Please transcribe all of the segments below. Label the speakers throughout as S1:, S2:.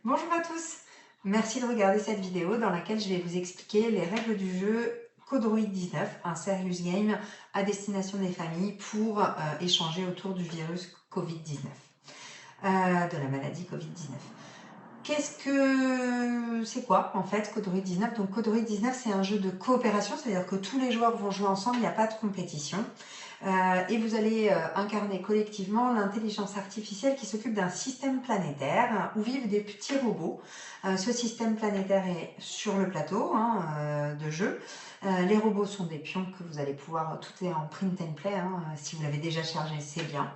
S1: Bonjour à tous, merci de regarder cette vidéo dans laquelle je vais vous expliquer les règles du jeu Codroid 19, un serious game à destination des familles pour échanger autour du virus Covid-19, de la maladie Covid-19. C'est quoi en fait Codroid 19? Donc Codroid 19 c'est un jeu de coopération, c'est-à-dire que tous les joueurs vont jouer ensemble, il n'y a pas de compétition. Et vous allez incarner collectivement l'intelligence artificielle qui s'occupe d'un système planétaire où vivent des petits robots. Ce système planétaire est sur le plateau de jeu. Les robots sont des pions que vous allez pouvoir, tout est en print and play, si vous l'avez déjà chargé c'est bien.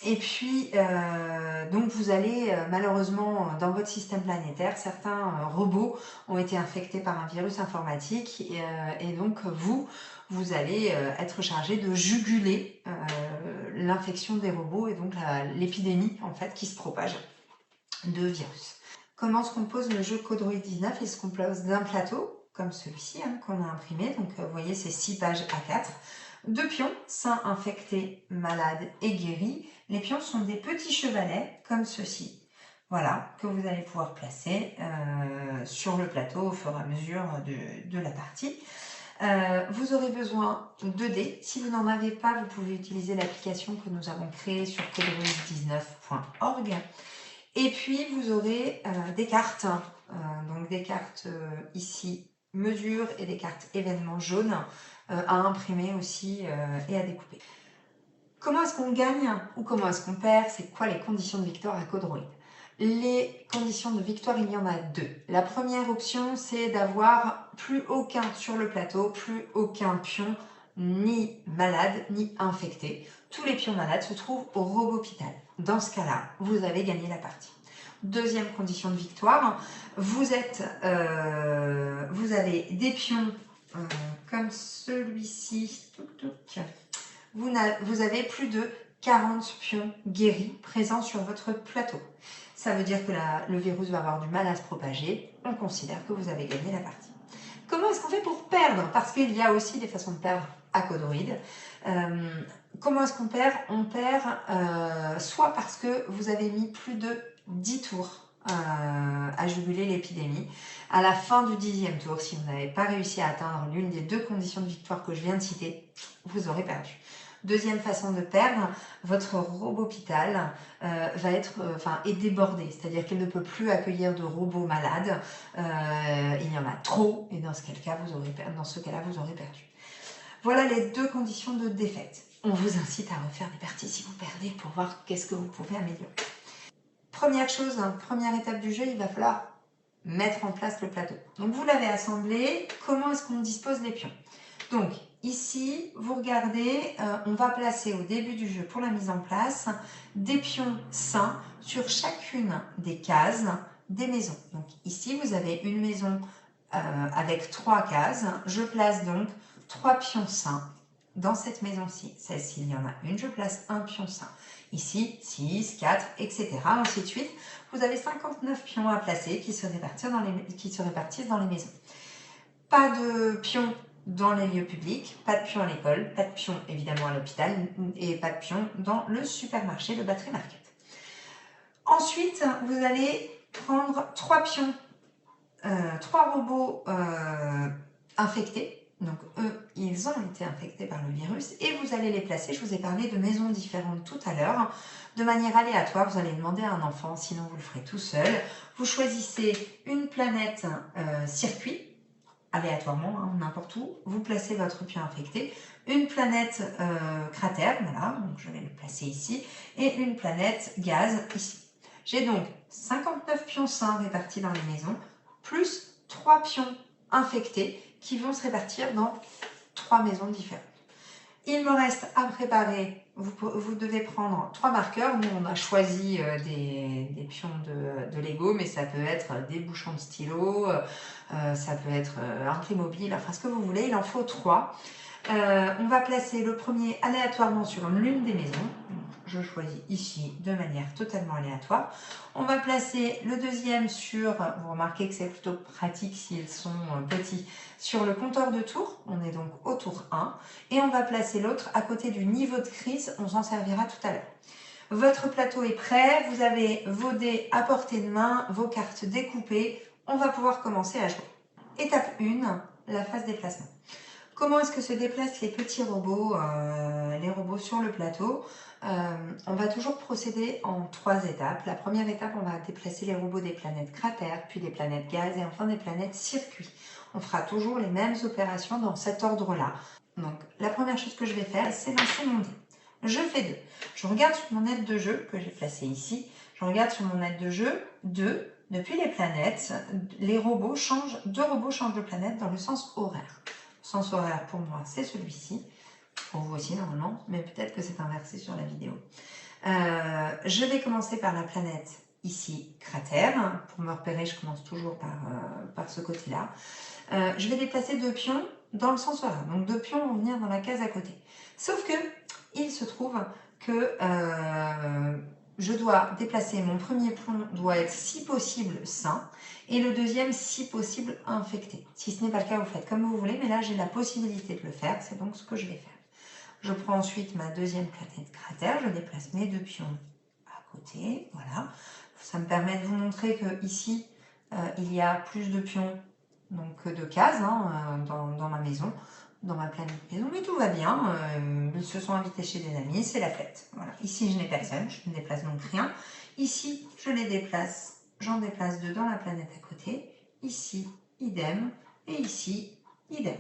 S1: Et puis donc vous allez malheureusement dans votre système planétaire, certains robots ont été infectés par un virus informatique et donc vous allez être chargé de juguler l'infection des robots et donc l'épidémie en fait qui se propage de virus. Comment se compose le jeu Codroid 19? Il se compose d'un plateau comme celui-ci qu'on a imprimé, donc vous voyez c'est 6 pages A4, 2 pions, sains, infectés, malades et guéris. Les pions sont des petits chevalets comme ceci. Voilà, que vous allez pouvoir placer sur le plateau au fur et à mesure de la partie. Vous aurez besoin de dés. Si vous n'en avez pas, vous pouvez utiliser l'application que nous avons créée sur codroid19.org. Et puis, vous aurez des cartes. Donc, des cartes ici, mesure, et des cartes événements jaunes à imprimer aussi et à découper. Comment est-ce qu'on gagne ou comment est-ce qu'on perd? C'est quoi les conditions de victoire à Codroid? Les conditions de victoire, il y en a deux. La première option, c'est d'avoir plus aucun sur le plateau, plus aucun pion ni malade ni infecté. Tous les pions malades se trouvent au Robopital. Dans ce cas-là, vous avez gagné la partie. Deuxième condition de victoire, vous avez des pions comme celui-ci. Vous avez plus de 40 pions guéris présents sur votre plateau. Ça veut dire que le virus va avoir du mal à se propager. On considère que vous avez gagné la partie. Comment est-ce qu'on fait pour perdre? Parce qu'il y a aussi des façons de perdre à Codroid. Comment est-ce qu'on perd? On perd soit parce que vous avez mis plus de 10 tours à juguler l'épidémie. À la fin du 10e tour, si vous n'avez pas réussi à atteindre l'une des deux conditions de victoire que je viens de citer, vous aurez perdu. Deuxième façon de perdre, votre Robopital est débordé, c'est-à-dire qu'il ne peut plus accueillir de robots malades. Il y en a trop et dans ce cas-là, vous aurez perdu. Voilà les deux conditions de défaite. On vous incite à refaire des parties si vous perdez pour voir qu'est-ce que vous pouvez améliorer. Première chose, première étape du jeu, il va falloir mettre en place le plateau. Donc vous l'avez assemblé, comment est-ce qu'on dispose les pions? Donc ici, vous regardez, on va placer au début du jeu pour la mise en place des pions sains sur chacune des cases des maisons. Donc ici, vous avez une maison avec 3 cases. Je place donc 3 pions sains dans cette maison-ci. Celle-ci, il y en a une, je place un pion sain. Ici, 6, 4, etc. Ainsi de suite. Vous avez 59 pions à placer qui se répartissent dans les maisons. Pas de pions dans les lieux publics, pas de pions à l'école, pas de pions évidemment à l'hôpital et pas de pions dans le supermarché, le battery market. Ensuite, vous allez prendre 3 pions, 3 robots infectés. Donc eux, ils ont été infectés par le virus et vous allez les placer, je vous ai parlé de maisons différentes tout à l'heure, de manière aléatoire. Vous allez demander à un enfant, sinon vous le ferez tout seul. Vous choisissez une planète circuit, aléatoirement, n'importe où. Vous placez votre pion infecté, une planète cratère, voilà, donc je vais le placer ici, et une planète gaz ici. J'ai donc 59 pions sains répartis dans les maisons, plus 3 pions infectés qui vont se répartir dans 3 maisons différentes. Il me reste à préparer, vous devez prendre 3 marqueurs. Nous, on a choisi des pions de Lego, mais ça peut être des bouchons de stylo, ça peut être un Playmobil, enfin ce que vous voulez, il en faut 3. On va placer le premier aléatoirement sur l'une des maisons. Je choisis ici de manière totalement aléatoire. On va placer le deuxième sur, vous remarquez que c'est plutôt pratique s'ils sont petits, sur le compteur de tours. On est donc au tour 1. Et on va placer l'autre à côté du niveau de crise, on s'en servira tout à l'heure. Votre plateau est prêt, vous avez vos dés à portée de main, vos cartes découpées. On va pouvoir commencer à jouer. Étape 1, la phase déplacement. Comment est-ce que se déplacent les petits robots, les robots sur le plateau? On va toujours procéder en 3 étapes. La première étape, on va déplacer les robots des planètes cratères, puis des planètes gaz et enfin des planètes circuits. On fera toujours les mêmes opérations dans cet ordre-là. Donc, la première chose que je vais faire, c'est lancer mon dé. Je fais 2. Je regarde sur mon aide de jeu, que j'ai placé ici. Je regarde sur mon aide de jeu 2. Depuis les planètes, les robots changent, 2 robots changent de planète dans le sens horaire. Le sens horaire pour moi, c'est celui-ci. Pour vous aussi normalement, mais peut-être que c'est inversé sur la vidéo. Je vais commencer par la planète ici, cratère. Pour me repérer, je commence toujours par ce côté-là. Je vais déplacer 2 pions dans le sens horaire. Donc 2 pions vont venir dans la case à côté. Sauf que il se trouve que je dois déplacer, mon premier pion doit être si possible sain et le deuxième si possible infecté. Si ce n'est pas le cas, vous faites comme vous voulez, mais là j'ai la possibilité de le faire, c'est donc ce que je vais faire. Je prends ensuite ma deuxième planète cratère, je déplace mes 2 pions à côté, voilà. Ça me permet de vous montrer que ici il y a plus de pions donc, que de cases dans ma maison. Dans ma planète maison, mais tout va bien, ils se sont invités chez des amis, c'est la fête. Voilà. Ici, je n'ai personne, je ne déplace donc rien. Ici, je les déplace, j'en déplace 2 dans la planète à côté. Ici, idem, et ici, idem.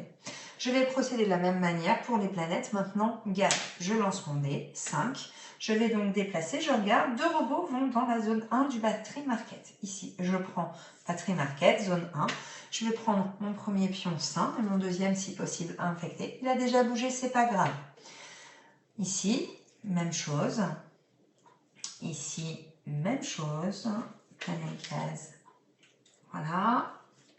S1: Je vais procéder de la même manière pour les planètes. Maintenant, gaz, je lance mon dé, 5. Je vais donc déplacer, je regarde, 2 robots vont dans la zone 1 du battery market. Ici, je prends battery market, zone 1. Je vais prendre mon premier pion sain et mon deuxième, si possible, infecté. Il a déjà bougé, c'est pas grave. Ici, même chose. Ici, même chose. Planète gaz. Voilà.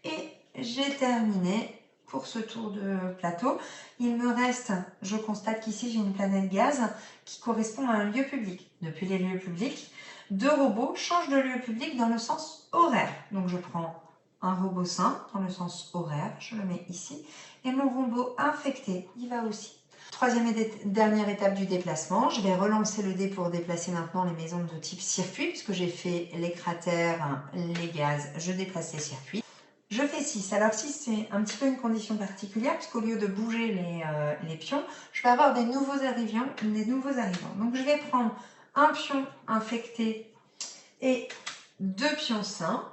S1: Et j'ai terminé pour ce tour de plateau. Il me reste, je constate qu'ici, j'ai une planète gaz qui correspond à un lieu public. Depuis les lieux publics, 2 robots changent de lieu public dans le sens horaire. Donc, je prends un robot sain dans le sens horaire, je le mets ici, et mon robot infecté, il va aussi. Troisième et dernière étape du déplacement, je vais relancer le dé pour déplacer maintenant les maisons de type circuit, puisque j'ai fait les cratères, les gaz, je déplace les circuits. Je fais 6. Alors 6, c'est un petit peu une condition particulière, puisqu'au lieu de bouger les pions, je vais avoir des nouveaux arrivants. Donc je vais prendre un pion infecté et 2 pions sains.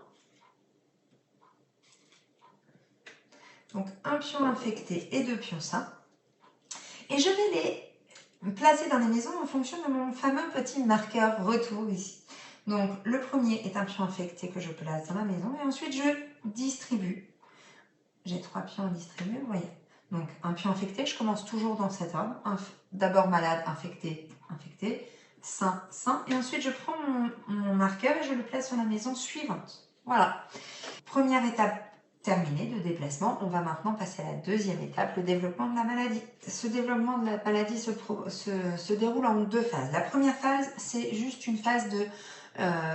S1: Donc un pion infecté et 2 pions sains. Et je vais les placer dans les maisons en fonction de mon fameux petit marqueur retour ici. Donc le premier est un pion infecté que je place dans ma maison et ensuite je distribue. J'ai 3 pions à distribuer, vous voyez. Donc un pion infecté, je commence toujours dans cet ordre. D'abord malade, infecté, infecté, sain, sain. Et ensuite je prends mon marqueur et je le place sur la maison suivante. Voilà. Première étape terminé de déplacement, on va maintenant passer à la deuxième étape, le développement de la maladie. Ce développement de la maladie se déroule en 2 phases. La première phase, c'est juste une phase de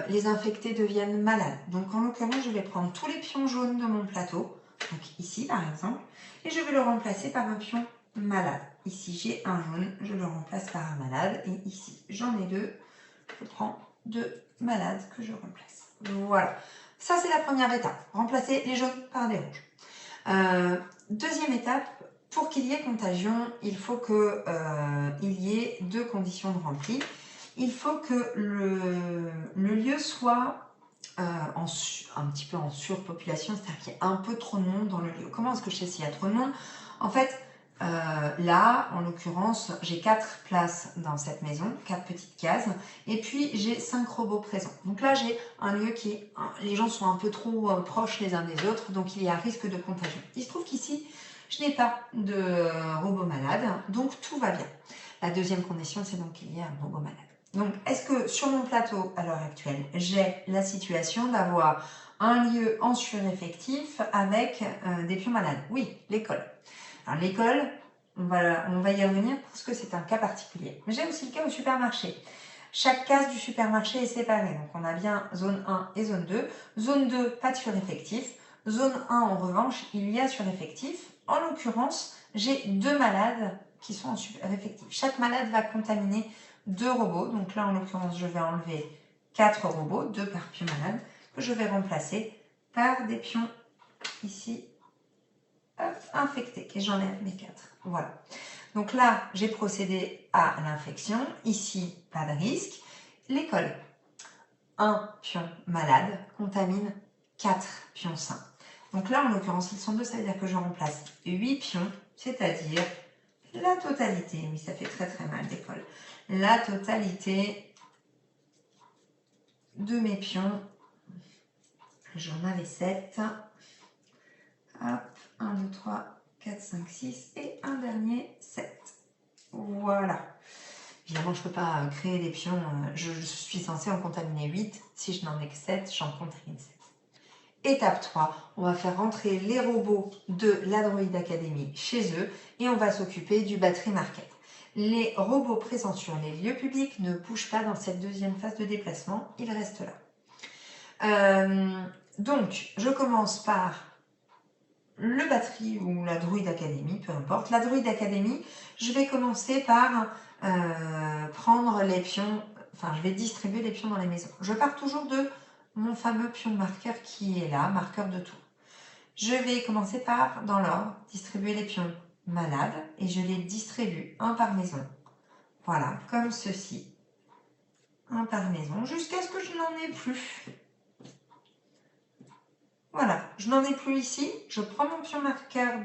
S1: les infectés deviennent malades. Donc en l'occurrence, je vais prendre tous les pions jaunes de mon plateau, donc ici par exemple, et je vais le remplacer par un pion malade. Ici j'ai un jaune, je le remplace par un malade, et ici j'en ai 2, je prends 2 malades que je remplace. Voilà. Ça, c'est la première étape, remplacer les jaunes par des rouges. Deuxième étape, pour qu'il y ait contagion, il faut qu'il y ait 2 conditions de rempli. Il faut que le lieu soit un petit peu en surpopulation, c'est-à-dire qu'il y a un peu trop de monde dans le lieu. Comment est-ce que je sais s'il y a trop de monde? En fait, là, en l'occurrence, j'ai 4 places dans cette maison, 4 petites cases, et puis j'ai 5 robots présents. Donc là, j'ai un lieu les gens sont un peu trop proches les uns des autres, donc il y a risque de contagion. Il se trouve qu'ici, je n'ai pas de robot malade, donc tout va bien. La deuxième condition, c'est donc qu'il y ait un robot malade. Donc, est-ce que sur mon plateau, à l'heure actuelle, j'ai la situation d'avoir un lieu en sureffectif avec des pions malades? Oui, l'école. Alors l'école, on va y revenir parce que c'est un cas particulier. Mais j'ai aussi le cas au supermarché. Chaque case du supermarché est séparée. Donc on a bien zone 1 et zone 2. Zone 2, pas de sureffectif. Zone 1, en revanche, il y a sureffectif. En l'occurrence, j'ai 2 malades qui sont en sureffectif. Chaque malade va contaminer 2 robots. Donc là, en l'occurrence, je vais enlever 4 robots, 2 par pion malade, que je vais remplacer par des pions ici, hop, infectés. Et j'enlève mes 4. Voilà. Donc là, j'ai procédé à l'infection. Ici, pas de risque. L'école. Un pion malade contamine 4 pions sains. Donc là, en l'occurrence, ils sont 2, ça veut dire que je remplace 8 pions, c'est-à-dire la totalité, oui, ça fait très très mal l'école, la totalité de mes pions, j'en avais 7, hop, 1, 2, 3, 4, 5, 6 et un dernier 7. Voilà. Évidemment, je ne peux pas créer des pions, je suis censée en contaminer 8, si je n'en ai que 7, j'en contamine 7. Étape 3, on va faire rentrer les robots de la Droid Academy chez eux et on va s'occuper du battery market. Les robots présents sur les lieux publics ne bougent pas dans cette deuxième phase de déplacement, ils restent là. Donc, je commence par le battery ou la Droid Academy, peu importe. La Droid Academy, je vais commencer par prendre les pions, enfin je vais distribuer les pions dans les maisons. Je pars toujours de mon fameux pion marqueur qui est là, marqueur de tour. Je vais commencer par, dans l'ordre, distribuer les pions malades et je les distribue un par maison. Voilà, comme ceci. Un par maison, jusqu'à ce que je n'en ai plus. Voilà, je n'en ai plus ici. Je prends mon pion marqueur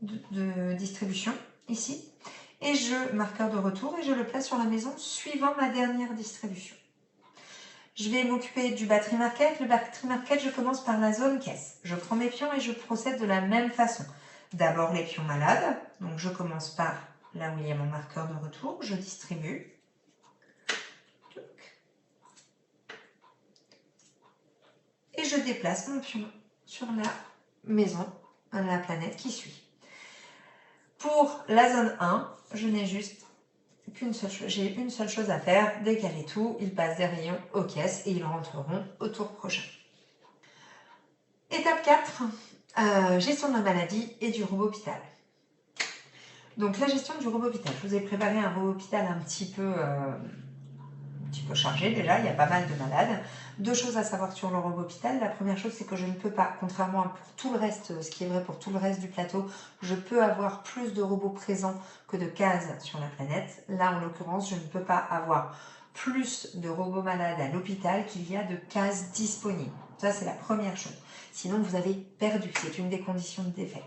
S1: de distribution, ici, et marqueur de retour, et je le place sur la maison suivant ma dernière distribution. Je vais m'occuper du battery market. Le battery market, je commence par la zone caisse. Je prends mes pions et je procède de la même façon. D'abord les pions malades. Donc je commence par là où il y a mon marqueur de retour. Je distribue. Et je déplace mon pion sur la maison, la planète qui suit. Pour la zone 1, je n'ai juste j'ai une seule chose à faire, décaler tout, ils passent des rayons aux caisses et ils rentreront au tour prochain. Étape 4, gestion de la maladie et du robot-hôpital. Donc la gestion du robot-hôpital, je vous ai préparé un robot-hôpital un petit peu chargé déjà, il y a pas mal de malades. 2 choses à savoir sur le robot-hôpital. La première chose, c'est que je ne peux pas, contrairement à pour tout le reste, ce qui est vrai pour tout le reste du plateau, je peux avoir plus de robots présents que de cases sur la planète. Là, en l'occurrence, je ne peux pas avoir plus de robots malades à l'hôpital qu'il y a de cases disponibles. Ça, c'est la première chose. Sinon, vous avez perdu. C'est une des conditions de défaite.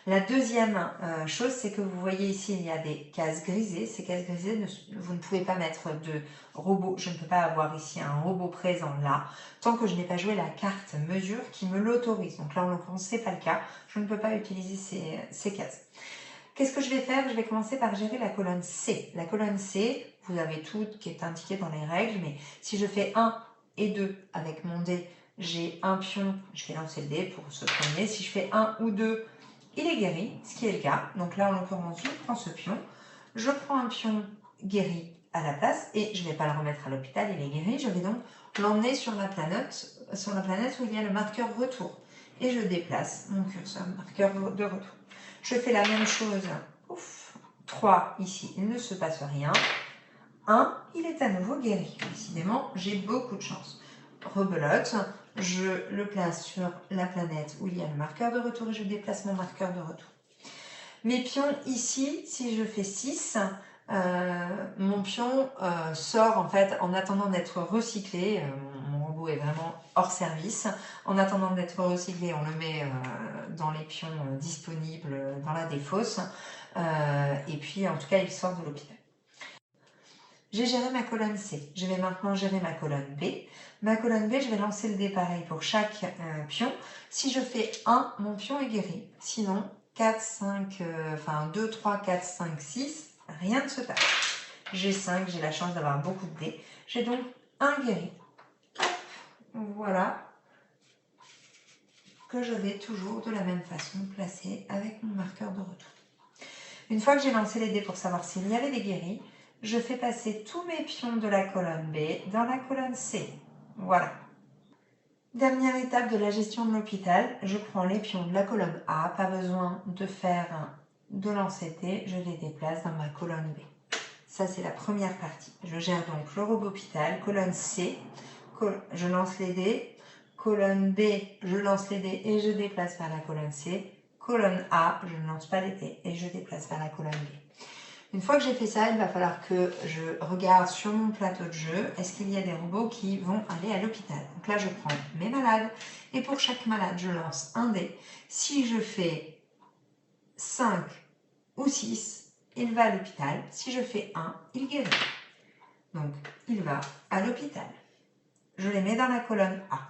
S1: La deuxième chose, c'est que vous voyez ici, il y a des cases grisées. Ces cases grisées, vous ne pouvez pas mettre de robot. Je ne peux pas avoir ici un robot présent là, tant que je n'ai pas joué la carte mesure qui me l'autorise. Donc là, en l'occurrence, ce n'est pas le cas. Je ne peux pas utiliser ces cases. Qu'est-ce que je vais faire? Je vais commencer par gérer la colonne C. La colonne C, vous avez tout qui est indiqué dans les règles, mais si je fais 1 et 2 avec mon dé, j'ai un pion, je vais lancer le dé pour ce premier. Si je fais 1 ou 2, il est guéri, ce qui est le cas. Donc là, en l'occurrence, je prends ce pion. Je prends un pion guéri à la place et je ne vais pas le remettre à l'hôpital, il est guéri. Je vais donc l'emmener sur la planète où il y a le marqueur retour. Et je déplace mon curseur marqueur de retour. Je fais la même chose. Ouf, 3 ici, il ne se passe rien. 1, il est à nouveau guéri. Décidément, j'ai beaucoup de chance. Rebelote, je le place sur la planète où il y a le marqueur de retour et je déplace mon marqueur de retour. Mes pions ici, si je fais 6, mon pion sort en fait en attendant d'être recyclé. Mon robot est vraiment hors service. En attendant d'être recyclé, on le met dans les pions disponibles dans la défausse. Et puis en tout cas, il sort de l'hôpital. J'ai géré ma colonne C. Je vais maintenant gérer ma colonne B. Ma colonne B, je vais lancer le dé pareil pour chaque pion. Si je fais 1, mon pion est guéri. Sinon, 4, 5, 2, 3, 4, 5, 6, rien ne se passe. J'ai 5, j'ai la chance d'avoir beaucoup de dés. J'ai donc un guéri. Hop, voilà. Que je vais toujours de la même façon placer avec mon marqueur de retour. Une fois que j'ai lancé les dés pour savoir s'il y avait des guéris, je fais passer tous mes pions de la colonne B dans la colonne C. Voilà. Dernière étape de la gestion de l'hôpital, je prends les pions de la colonne A, pas besoin de lancer de dés, je les déplace dans ma colonne B. Ça, c'est la première partie. Je gère donc le robot hôpital, colonne C, je lance les dés, colonne B, je lance les dés et je déplace vers la colonne C, colonne A, je ne lance pas les dés et je déplace vers la colonne B. Une fois que j'ai fait ça, il va falloir que je regarde sur mon plateau de jeu, est-ce qu'il y a des robots qui vont aller à l'hôpital. Donc là, je prends mes malades et pour chaque malade, je lance un dé. Si je fais 5 ou 6, il va à l'hôpital. Si je fais 1, il guérit. Donc, il va à l'hôpital. Je les mets dans la colonne A.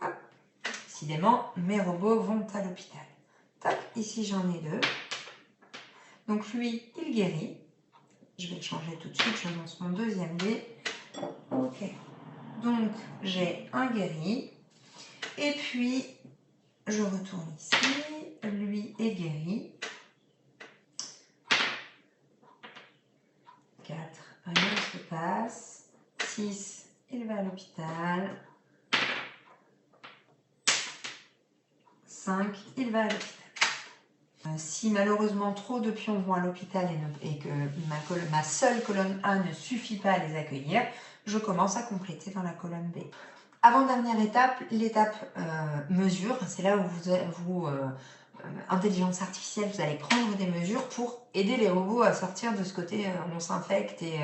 S1: Hop. Décidément, mes robots vont à l'hôpital. Tac, ici j'en ai 2. Donc lui, il guérit. Je vais le changer tout de suite, je lance mon deuxième dé. Ok. Donc j'ai un guéri. Et puis, je retourne ici. Lui est guéri. 4, un se passe. 6, il va à l'hôpital. 5, il va à l'hôpital. Si malheureusement trop de pions vont à l'hôpital et que ma seule colonne A ne suffit pas à les accueillir, je commence à compléter dans la colonne B. Avant-dernière étape, l'étape mesure. C'est là où intelligence artificielle, vous allez prendre des mesures pour aider les robots à sortir de ce côté on s'infecte et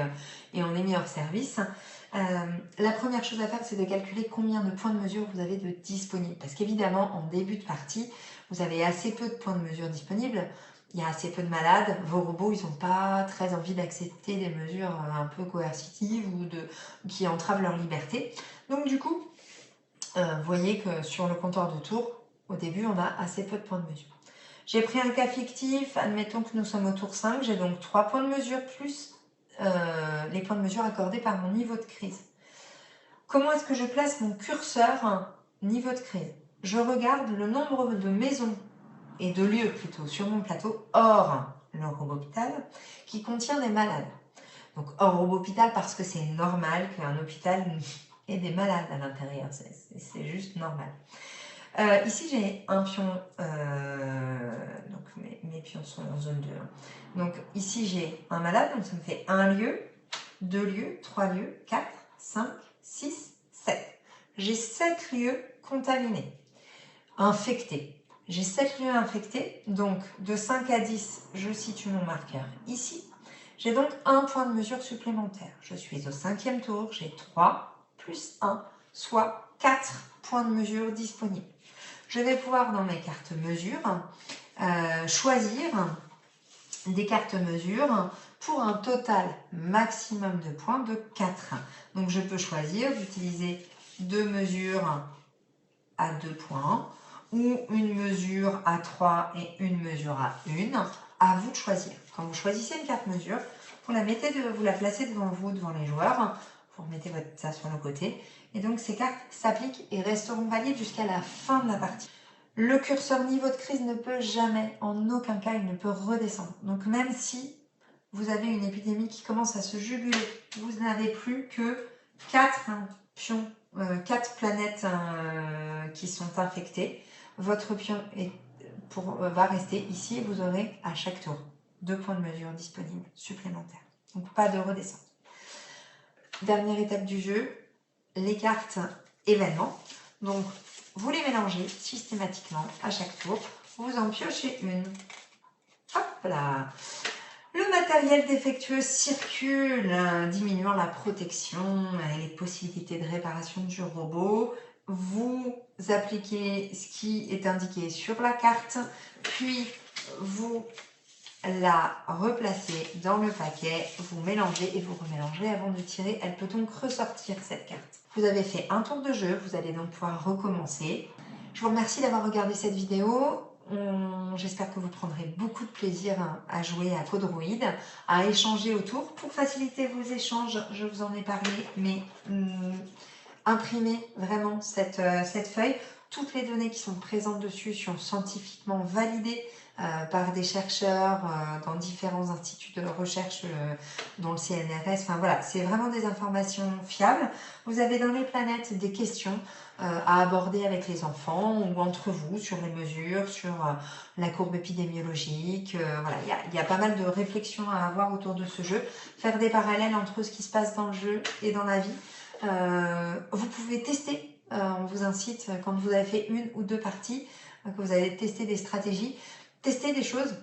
S1: on est mis hors service. La première chose à faire, c'est de calculer combien de points de mesure vous avez de disponibles. Parce qu'évidemment, en début de partie, vous avez assez peu de points de mesure disponibles. Il y a assez peu de malades. Vos robots, ils n'ont pas très envie d'accepter des mesures un peu coercitives ou qui entravent leur liberté. Donc du coup, vous voyez que sur le compteur de tour, au début, on a assez peu de points de mesure. J'ai pris un cas fictif. Admettons que nous sommes au tour 5. J'ai donc 3 points de mesure plus les points de mesure accordés par mon niveau de crise. Comment est-ce que je place mon curseur niveau de crise? Je regarde le nombre de maisons et de lieux plutôt sur mon plateau hors le robot hôpital qui contient des malades. Donc hors robot hôpital parce que c'est normal qu'un hôpital ait des malades à l'intérieur, c'est juste normal. Ici j'ai un pion, donc mes pions sont en zone 2. Donc ici j'ai un malade, donc ça me fait 1 lieu, 2 lieux, 3 lieux, 4, 5, 6, 7. J'ai 7 lieux contaminés, infectés. J'ai 7 lieux infectés, donc de 5 à 10, je situe mon marqueur ici. J'ai donc un point de mesure supplémentaire. Je suis au 5e tour, j'ai 3 plus 1, soit 4 points de mesure disponibles. Je vais pouvoir, dans mes cartes mesure, choisir des cartes mesure pour un total maximum de points de 4. Donc je peux choisir d'utiliser 2 mesures à 2 points ou une mesure à 3 et une mesure à 1. À vous de choisir. Quand vous choisissez une carte mesure, vous la placez devant vous, devant les joueurs. Vous remettez ça sur le côté. Et donc ces cartes s'appliquent et resteront valides jusqu'à la fin de la partie. Le curseur niveau de crise ne peut jamais, en aucun cas, il ne peut redescendre. Donc même si vous avez une épidémie qui commence à se juguler, vous n'avez plus que 4 pions, 4 planètes qui sont infectées. Votre pion va rester ici et vous aurez à chaque tour 2 points de mesure disponibles supplémentaires. Donc pas de redescente. Dernière étape du jeu, les cartes événements. Donc vous les mélangez systématiquement à chaque tour. Vous en piochez une. Hop là. Le matériel défectueux circule, diminuant la protection et les possibilités de réparation du robot. Vous appliquez ce qui est indiqué sur la carte, puis vous la replacez dans le paquet, vous mélangez et vous remélangerez avant de tirer. Elle peut donc ressortir cette carte. Vous avez fait un tour de jeu, vous allez donc pouvoir recommencer. Je vous remercie d'avoir regardé cette vidéo. J'espère que vous prendrez beaucoup de plaisir à jouer à Codroid, à échanger autour. Pour faciliter vos échanges, je vous en ai parlé, mais imprimez vraiment cette feuille. Toutes les données qui sont présentes dessus sont scientifiquement validées par des chercheurs dans différents instituts de recherche, dont le CNRS. Enfin voilà, c'est vraiment des informations fiables. Vous avez dans les planètes des questions à aborder avec les enfants ou entre vous sur les mesures, sur la courbe épidémiologique. Voilà, il y a pas mal de réflexions à avoir autour de ce jeu. Faire des parallèles entre ce qui se passe dans le jeu et dans la vie. Vous pouvez tester, on vous incite, quand vous avez fait une ou deux parties, que vous allez tester des stratégies, tester des choses.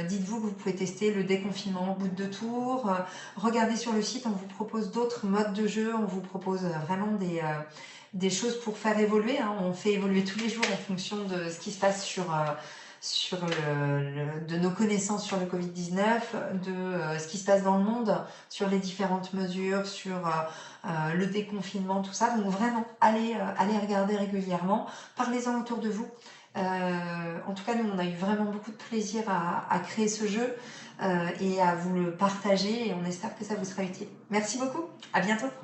S1: Dites-vous que vous pouvez tester le déconfinement au bout de 2 tours. Regardez sur le site, on vous propose d'autres modes de jeu, on vous propose vraiment des choses pour faire évoluer. Hein. On fait évoluer tous les jours en fonction de ce qui se passe sur de nos connaissances sur le Covid-19, de ce qui se passe dans le monde, sur les différentes mesures, sur le déconfinement, tout ça. Donc vraiment, allez regarder régulièrement, parlez-en autour de vous. En tout cas, nous, on a eu vraiment beaucoup de plaisir à créer ce jeu et à vous le partager et on espère que ça vous sera utile. Merci beaucoup, à bientôt.